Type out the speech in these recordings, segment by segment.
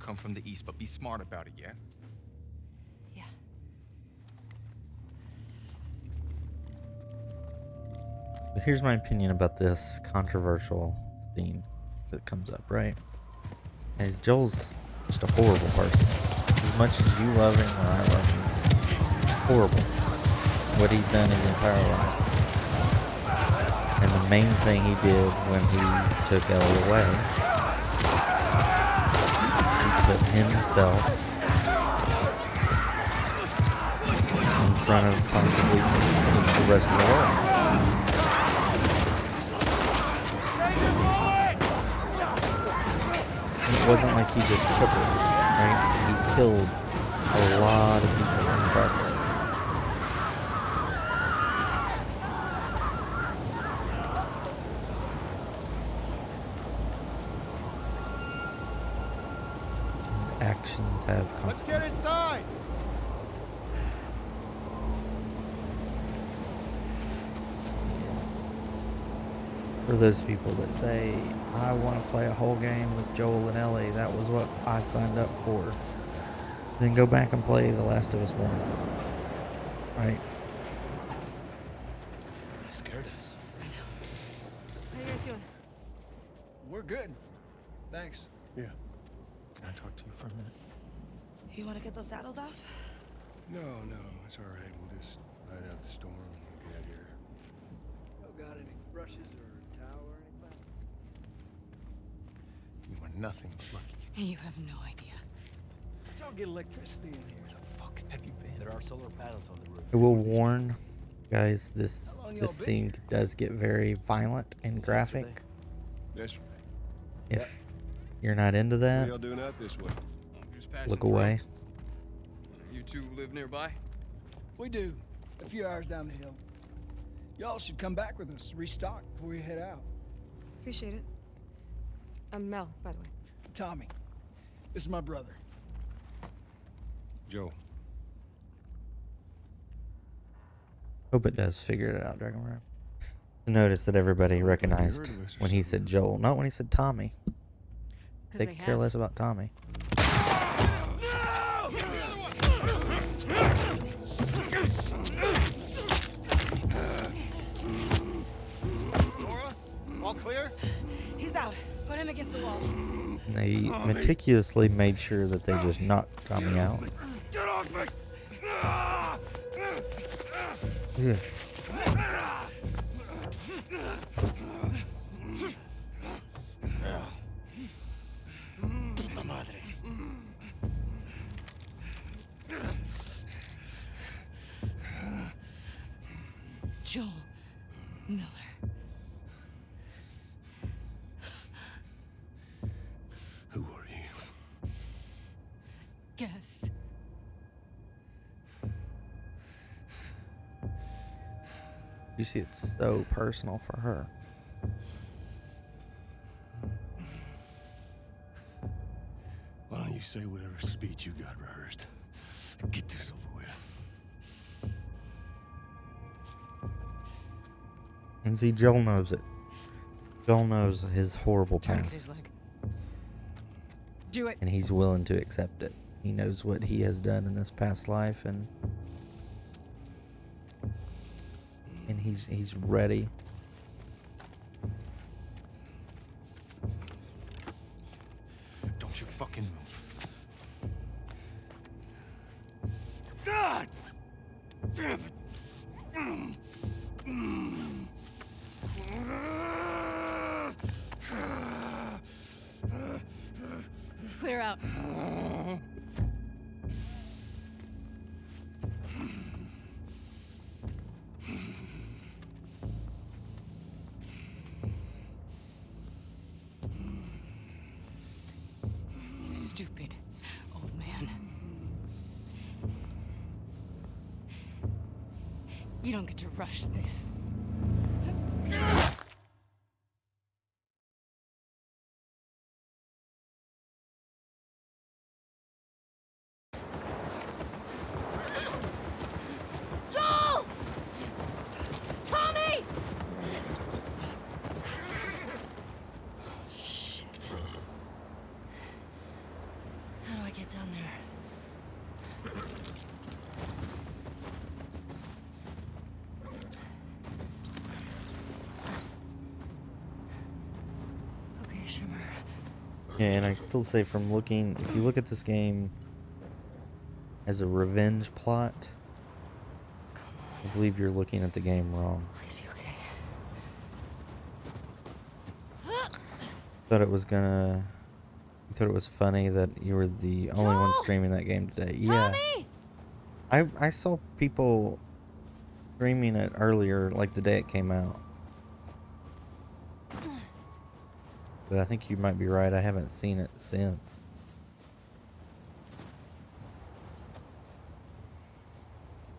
come from the east, but be smart about it, yeah? Yeah. Here's my opinion about this controversial theme that comes up, right? As Joel's just a horrible person. As much as you love him or I love him, horrible. What he's done his entire life. And the main thing he did when he took Ellie away, he put himself in front of possibly the rest of the world. It wasn't like he just took her, right? He killed a lot of people in the process. Actions have consequences. Let's get inside! For those people that say, I want to play a whole game with Joel and Ellie, that was what I signed up for. Then go back and play The Last of Us 1. Right? They scared us. I know. How you guys doing? We're good. Thanks. Yeah. Can I talk to you for a minute? You want to get those saddles off? No, it's all right. We'll just ride out the storm and get here. Y'all got any brushes or a towel or anything? You are nothing but lucky. You have no idea. Y'all get electricity in here. Where the fuck have you been? There are solar panels on the roof. I will warn guys, this scene does get very violent and graphic. Yesterday. If you're not into that, Y'all doing out this way? look away. You two live nearby? We do. A few hours down the hill. Y'all should come back with us, restock before you head out. Appreciate it. I'm Mel, by the way. Tommy, this is my brother. Joe. Hope it does figure it out, Dragon Rap. Notice that everybody recognized when he said Joel, not when he said Tommy. They could care less about Tommy. Laura, all clear? He's out. Put him against the wall. And they meticulously made sure that they just knocked Tommy out. Get off me! Ugh. Puta madre. Joel Miller. Who are you? Guess. You see, it's so personal for her. Why don't you say whatever speech you got rehearsed? Get this over with. And see, Joel knows it. Joel knows his horrible Try to get his past. leg. Do it. And he's willing to accept it. He knows what he has done in this past life, and he's ready. Don't you fucking move. God! Damn it! Clear out. You stupid old man. You don't get to rush this. Joel! Tommy! Shit. How do I get down there? Okay, Shimmer. Yeah, and I still say from looking, if you look at this game as a revenge plot, I believe you're looking at the game wrong. Please be okay. Thought it was gonna. You thought it was funny that you were the only one Joel! streaming that game today. Tommy! Yeah, I saw people streaming it earlier, like the day it came out. But I think you might be right. I haven't seen it since.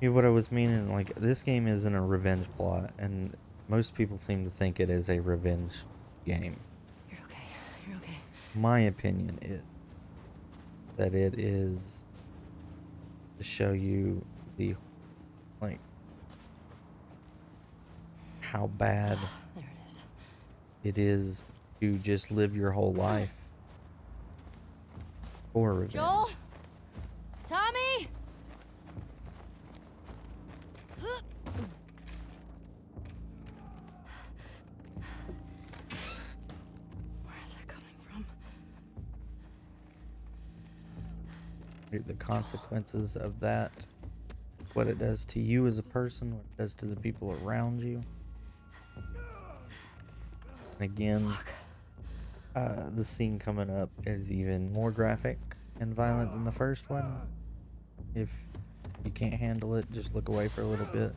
Yeah, what I was meaning, like, this game isn't a revenge plot, and most people seem to think it is a revenge game. You're okay. You're okay. My opinion is that it is to show you the, like, how bad There it is. it is to just live your whole life for revenge. Joel? Tommy? Where is that coming from? The consequences of that, what it does to you as a person, what it does to the people around you. And again, the scene coming up is even more graphic and violent than the first one. If you can't handle it, just look away for a little bit.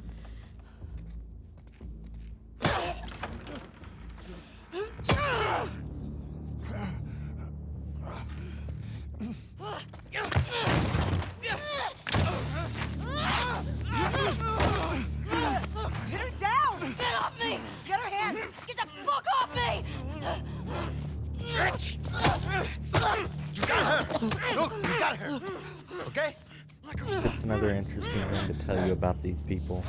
Pin her down! Get off me! Get her hands! Get the fuck off me! You got her! Look, you got her! Okay? That's another interesting thing to tell you about these people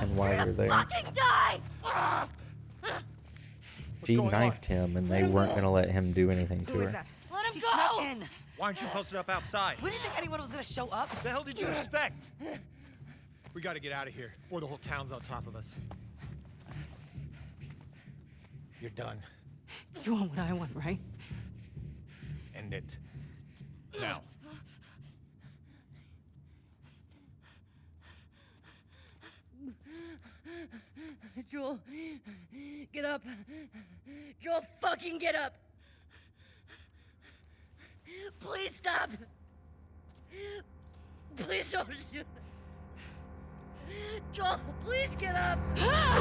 and why they're there. Fucking die! She knifed him and they weren't going to let him do anything to Who is her. that? Let him She go! snuck in. Why aren't you posted up outside? We didn't think anyone was gonna show up. What the hell did you expect? We gotta get out of here before the whole town's on top of us. You're done. You want what I want, right? End it. Now. Joel, get up. Joel, fucking get up. Please stop. Please don't shoot. Joel, please get up. No!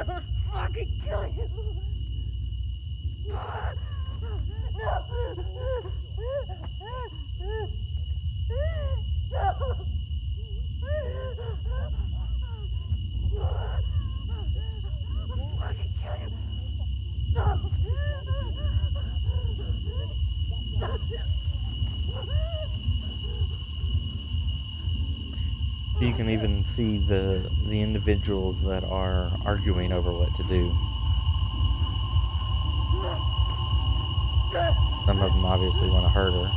I'll fucking kill you. You can even see the individuals that are arguing over what to do. Some of them obviously want to hurt her.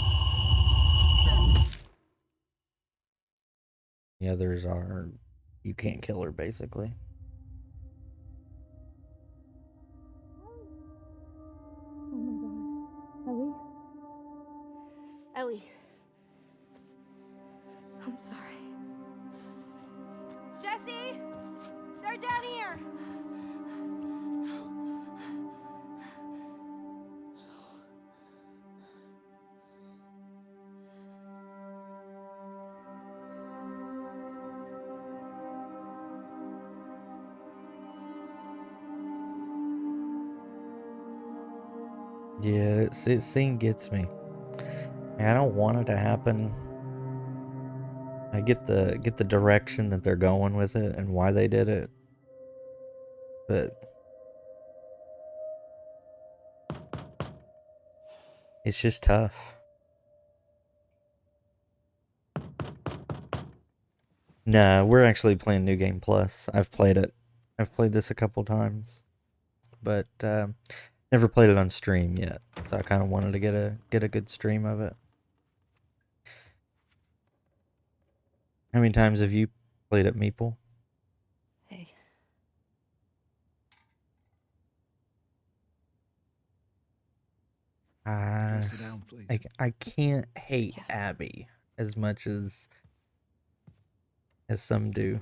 The others are, you can't kill her, basically. Oh my god. Ellie? Ellie. I'm sorry. Jesse! They're down here! Yeah, it scene gets me. I don't want it to happen. I get the direction that they're going with it and why they did it, but it's just tough. No, we're actually playing New Game Plus. I've played it. I've played this a couple times, but never played it on stream yet. So I kind of wanted to get a good stream of it. How many times have you played it, Meeple? Hey. Sit down, please. I can't hate Abby as much as some do.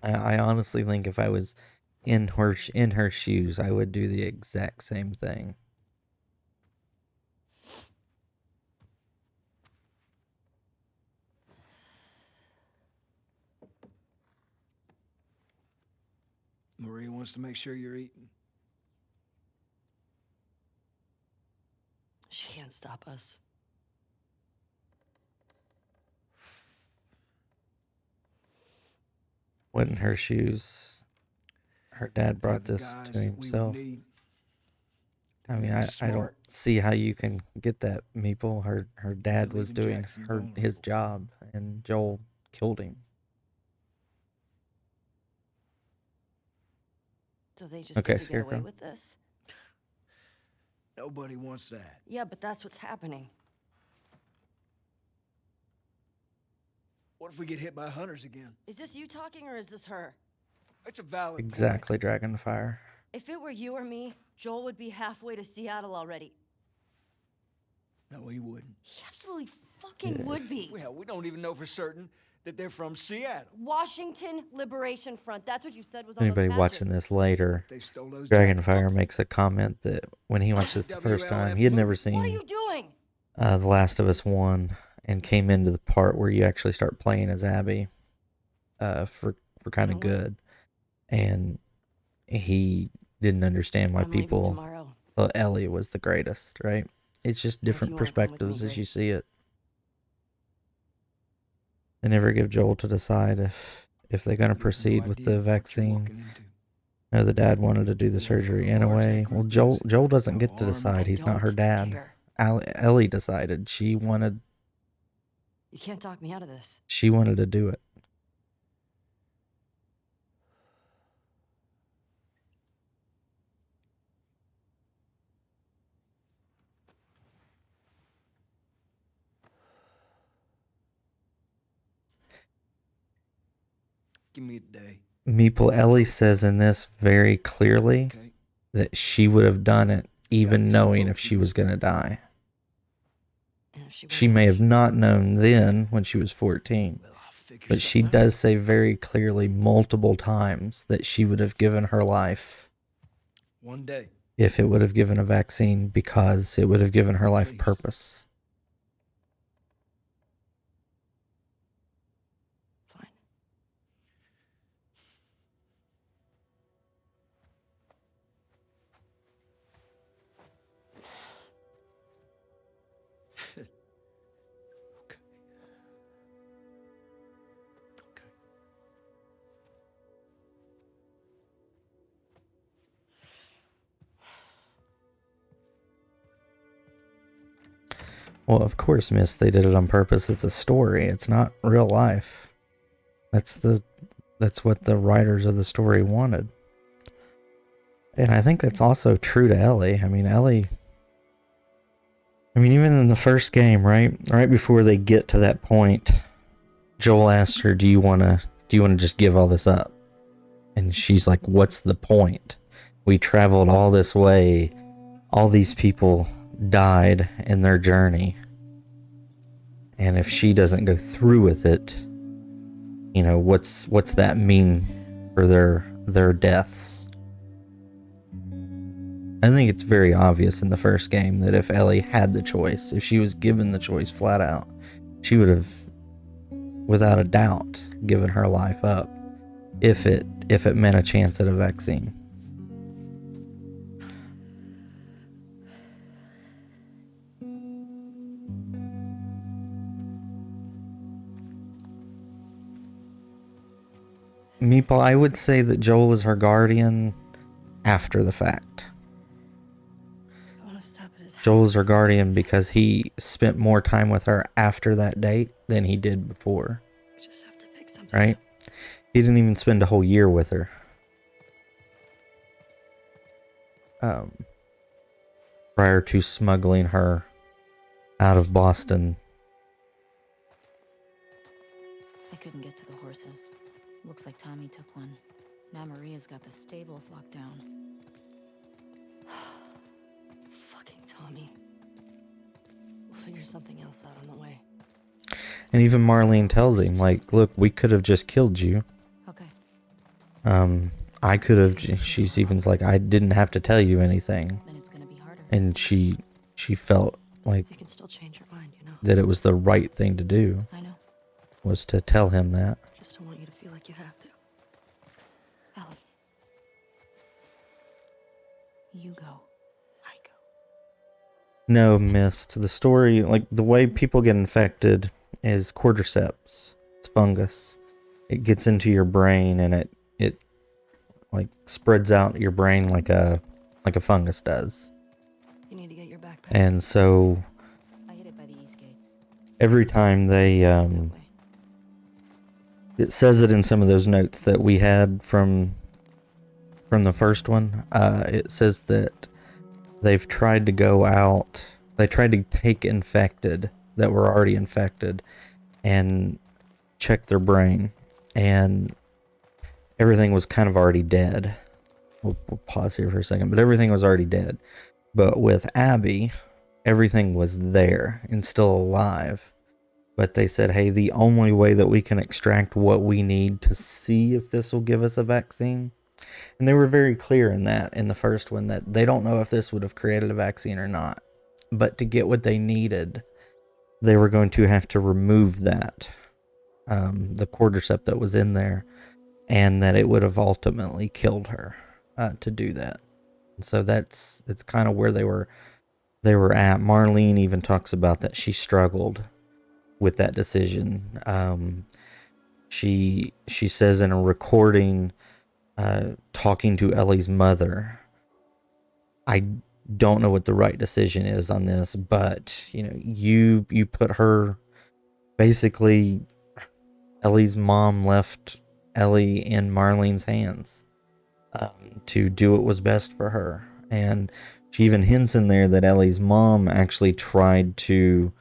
I honestly think if I was in her shoes, I would do the exact same thing. Maria wants to make sure you're eating. She can't stop us. What in her shoes? Her dad brought this to himself. I mean, I don't see how you can get that, Meeple. Her dad was doing his job, and Joel killed him. So they just Okay, get to get away Scarecrow. with this? Nobody wants that. Yeah, but that's what's happening. What if we get hit by hunters again? Is this you talking or is this her? It's a valid point. Exactly, Dragonfire. If it were you or me, Joel would be halfway to Seattle already. No, he wouldn't. He absolutely fucking would be. Well, we don't even know for certain that they're from Seattle. Washington Liberation Front. That's what you said was on Anybody those watching badges. this later, They stole those Dragonfire makes a comment that when he watched this the first time, he had never What are seen you doing? The Last of Us 1 and came into the part where you actually start playing as Abby for kind of good. And he didn't understand why I'm leaving people tomorrow. thought Ellie was the greatest, right? It's just different you wanna come with me, perspectives as you Grace. see it. They never give Joel to decide if they're going to proceed with the vaccine. No, the dad wanted to do the surgery anyway. Well, Joel doesn't get to decide. He's not her dad. Ellie decided. She wanted You can't talk me out of this. to do it. Give me a day. Meeple, Ellie says in this very clearly Okay. that she would have done it even knowing if she was going to die. And if She may have not known then when she was 14, Well, I'll figure but she something out. does say very clearly multiple times that she would have given her life One day. if it would have given a vaccine because it would have given her life Please. purpose. Fine. Okay. Okay. Well, of course, miss, they did it on purpose. It's a story. It's not real life. That's what the writers of the story wanted. And I think that's also true to Ellie. I mean, even in the first game, right before they get to that point, Joel asks her, do you want to just give all this up? And she's like, what's the point? We traveled all this way. All these people died in their journey. And if she doesn't go through with it, what's that mean for their deaths? I think it's very obvious in the first game that if Ellie had the choice, if she was given the choice flat out, she would have, without a doubt, given her life up if it meant a chance at a vaccine. Meeple, I would say that Joel is her guardian after the fact. I want to stop at his Joel's her guardian because he spent more time with her after that date than he did before. Just have to pick something. Right? He didn't even spend a whole year with her. Prior to smuggling her out of Boston. I couldn't get to the horses. Looks like Tommy took one. Now Maria's got the stables locked down. Fucking Tommy. We'll figure something else out on the way. And even Marlene tells him, like, look, we could have just killed you. Okay. I could have, she's even like, I didn't have to tell you anything. Then it's gonna be harder. And she felt like You can still change your mind, you know. that it was the right thing to do. I know. Was to tell him that. Just don't want you to feel like you have to. Ellie. You go. I go. No, missed. The story, like, the way people get infected is cordyceps. It's fungus. It gets into your brain and it like spreads out your brain like a fungus does. You need to get your backpack. And so I hid it by the east gates. every time they That way. it says it in some of those notes that we had from the first one. It says that they've tried to go out. They tried to take infected that were already infected and check their brain, and everything was kind of already dead. We'll pause here for a second, but everything was already dead. But with Abby, everything was there and still alive. But they said, hey, the only way that we can extract what we need to see if this will give us a vaccine. And they were very clear in that, in the first one, that they don't know if this would have created a vaccine or not. But to get what they needed, they were going to have to remove that, the cordyceps that was in there, and that it would have ultimately killed her to do that. So it's kind of where they were at. Marlene even talks about that she struggled with that decision. She says in a recording, talking to Ellie's mother, I don't know what the right decision is on this, but you know, you put her, basically Ellie's mom left Ellie in Marlene's hands to do what was best for her. And she even hints in there that Ellie's mom actually tried to,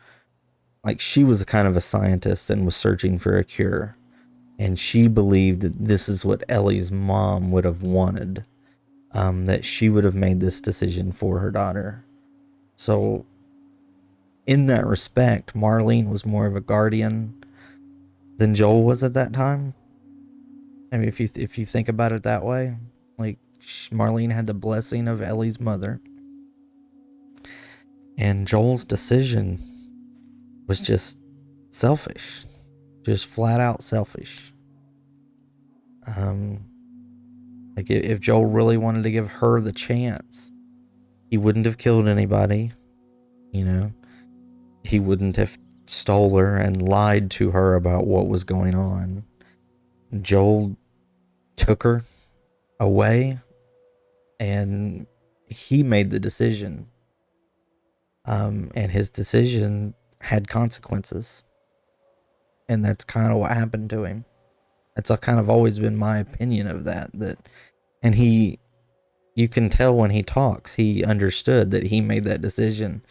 like, she was a kind of a scientist and was searching for a cure. And she believed that this is what Ellie's mom would have wanted. That she would have made this decision for her daughter. So, in that respect, Marlene was more of a guardian than Joel was at that time. I mean, if you think about it that way, like, Marlene had the blessing of Ellie's mother. And Joel's decision was just selfish. Just flat out selfish. Like, if Joel really wanted to give her the chance, he wouldn't have killed anybody. You know, he wouldn't have stole her and lied to her about what was going on. Joel took her away, and he made the decision. And his decision had consequences. And that's kind of what happened to him. That's kind of always been my opinion of that. And you can tell when he talks, he understood that he made that decision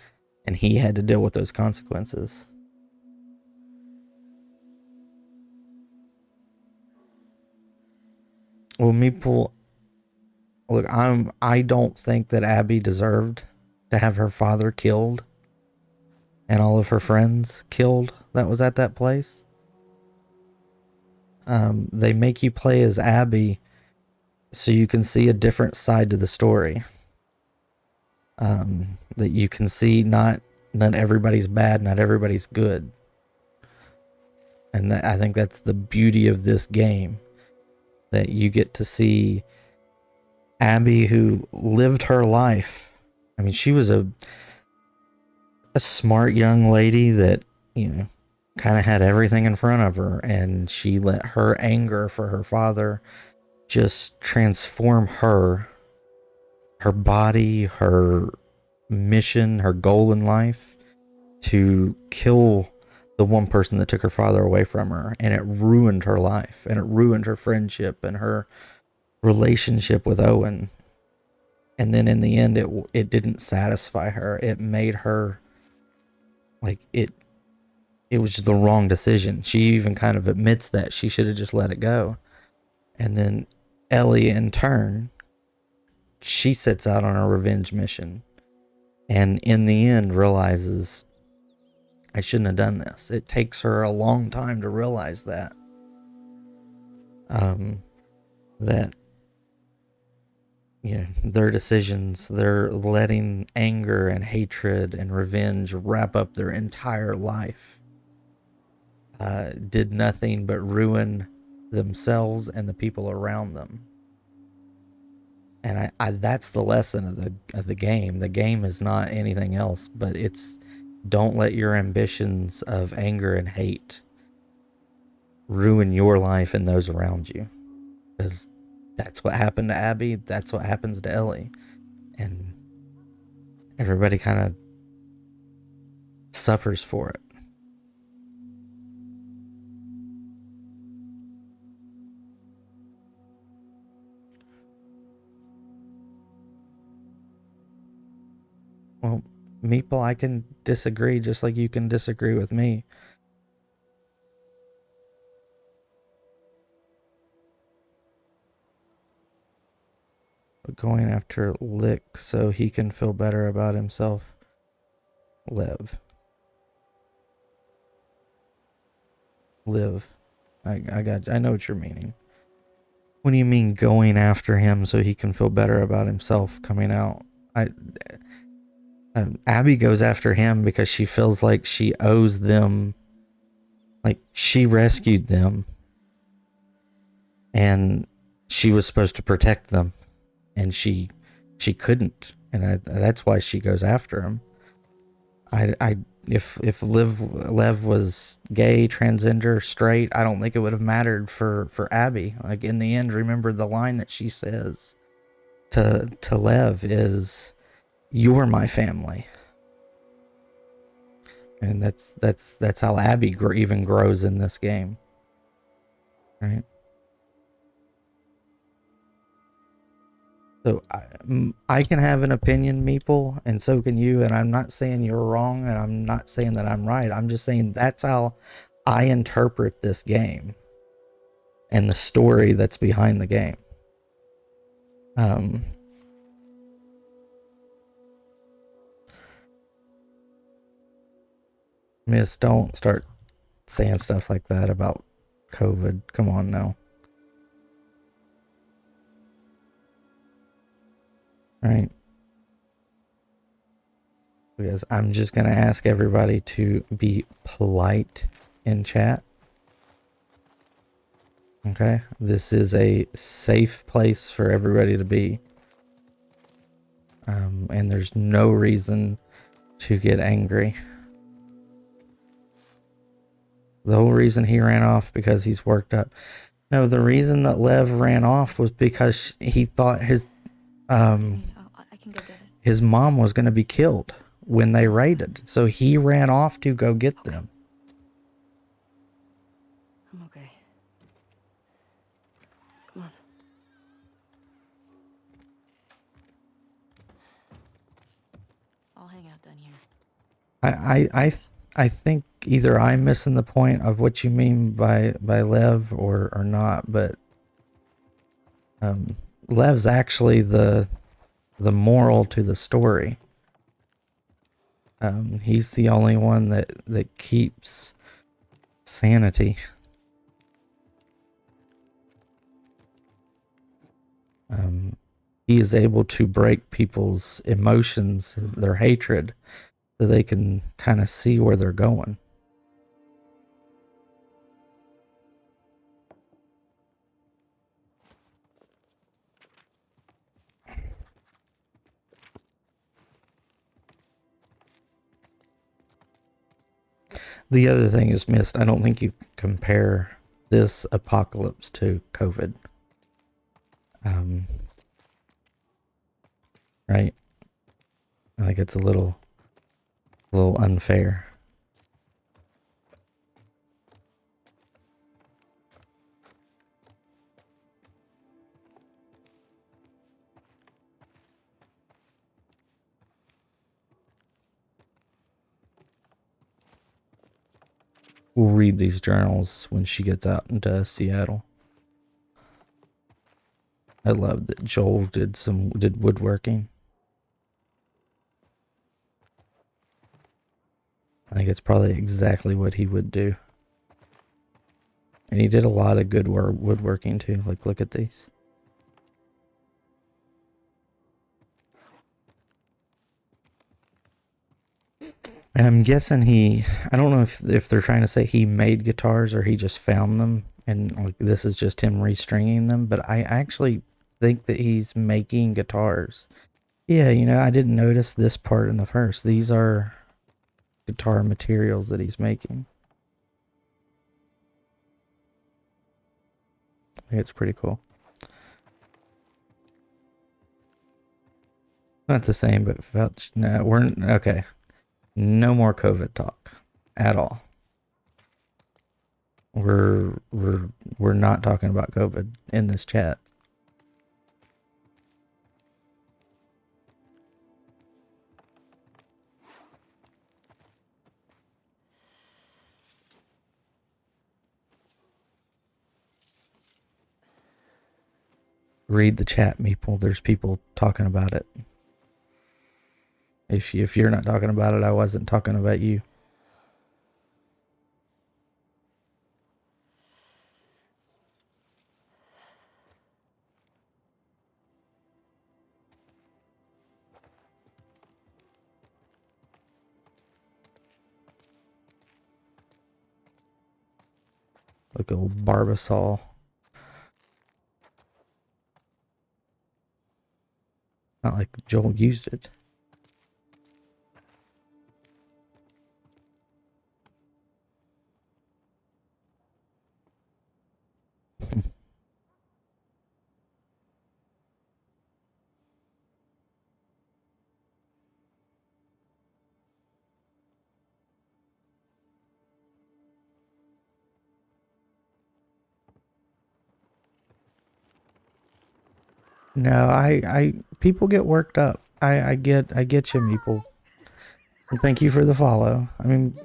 and he had to deal with those consequences. Well, Meeple, look, I don't think that Abby deserved to have her father killed and all of her friends killed that was at that place. They make you play as Abby so you can see a different side to the story. That you can see not everybody's bad, not everybody's good. And I think that's the beauty of this game. That you get to see Abby, who lived her life. I mean, she was a smart young lady that, you know, kind of had everything in front of her, and she let her anger for her father just transform her body, her mission, her goal in life, to kill the one person that took her father away from her, and it ruined her life, and it ruined her friendship and her relationship with Owen. And then in the end, it didn't satisfy her. It made her like it was the wrong decision. She even kind of admits that she should have just let it go. And then Ellie, in turn, she sets out on a revenge mission, and in the end realizes, I shouldn't have done this. It takes her a long time to realize that. That, you know, their decisions, they're letting anger and hatred and revenge wrap up their entire life. Did nothing but ruin themselves and the people around them. And I that's the lesson of the game. The game is not anything else, but it's, don't let your ambitions of anger and hate ruin your life and those around you. Because that's what happened to Abby. That's what happens to Ellie. And everybody kind of suffers for it. Well, Meeple, I can disagree just like you can disagree with me. But going after Lick so he can feel better about himself. Liv. I know what you're meaning. What do you mean going after him so he can feel better about himself coming out? Abby goes after him because she feels like she owes them, like she rescued them and she was supposed to protect them, and she couldn't, and that's why she goes after him. If Lev was gay, transgender, straight, I don't think it would have mattered for Abby. Like, in the end, remember the line that she says to Lev is, "You're my family." And that's how Abby even grows in this game, right? So I can have an opinion, Meeple, and so can you, and I'm not saying you're wrong, and I'm not saying that I'm right. I'm just saying that's how I interpret this game and the story that's behind the game. Miss, don't start saying stuff like that about COVID. Come on now. Right. Because I'm just going to ask everybody to be polite in chat. Okay? This is a safe place for everybody to be. And there's no reason to get angry. The whole reason he ran off because he's worked up. No, the reason that Lev ran off was because he thought his I can go get it. his mom was going to be killed when they raided. So he ran off to go get them. I'm okay. Come on. I'll hang out down here. I think either I'm missing the point of what you mean by Lev or not, but Lev's actually the moral to the story. He's the only one that keeps sanity. He is able to break people's emotions, their hatred, so they can kind of see where they're going. The other thing is, Mist, I don't think you compare this apocalypse to COVID. Right? I think it's a little unfair. We'll read these journals when she gets out into Seattle. I love that Joel did woodworking. I think it's probably exactly what he would do. And he did a lot of good woodworking too. Like, look at these. And I'm guessing I don't know if they're trying to say he made guitars or he just found them and like this is just him restringing them, but I actually think that he's making guitars. Yeah, you know, I didn't notice this part in the first. These are guitar materials that he's making. I think it's pretty cool. Not the same, but no, we're okay. No more COVID talk at all. We're not talking about COVID in this chat. Read the chat, Meeple. There's people talking about it. If you're not talking about it, I wasn't talking about you. Look at old Barbasol. Not like Joel used it. No, people get worked up. I get you, Meeple. Thank you for the follow. I mean,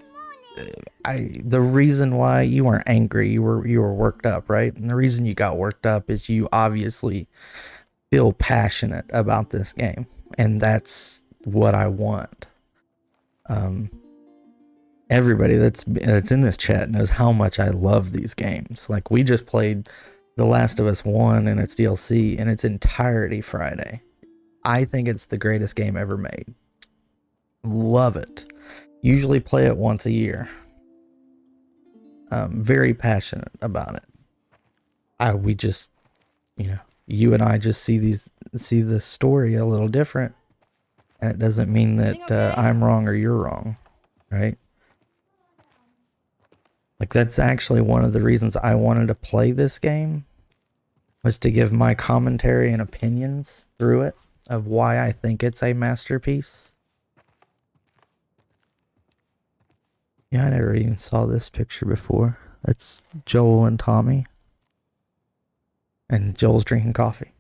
the reason why you weren't angry, you were worked up, right? And the reason you got worked up is you obviously feel passionate about this game, and that's what I want. Everybody that's in this chat knows how much I love these games. Like, we just played The Last of Us 1 and its DLC in its entirety Friday. I think it's the greatest game ever made. Love it. Usually play it once a year. Very passionate about it. We just, you know, you and I just see the story a little different, and it doesn't mean that I'm wrong or you're wrong, right? Like, that's actually one of the reasons I wanted to play this game, was to give my commentary and opinions through it of why I think it's a masterpiece. Yeah, I never even saw this picture before. That's Joel and Tommy. And Joel's drinking coffee.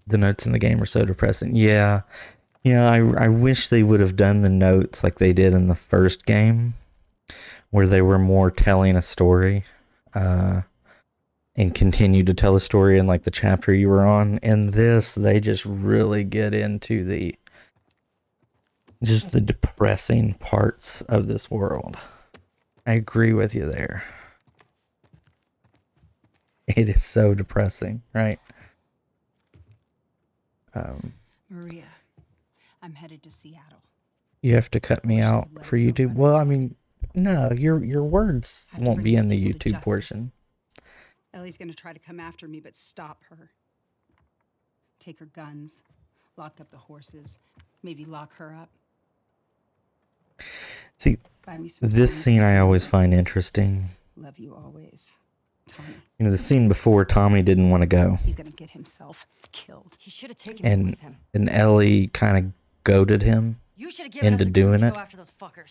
The notes in the game are so depressing. Yeah. You know, I wish they would have done the notes like they did in the first game, where they were more telling a story, and continued to tell a story in like the chapter you were on. In this, they just really get into the depressing parts of this world. I agree with you there. It is so depressing, right? Maria, I'm headed to Seattle. You have to cut me out for YouTube. Well, I mean, no, your words won't be in the YouTube portion. Ellie's gonna try to come after me, but stop her. Take her guns, lock up the horses, maybe lock her up. See, this scene I always find interesting. Love you always. Tommy. You know, the scene before, Tommy didn't want to go. He's gonna get himself killed. He should have taken me with him. And Ellie kind of goaded him You should have given into us a doing clue to it. go after those fuckers.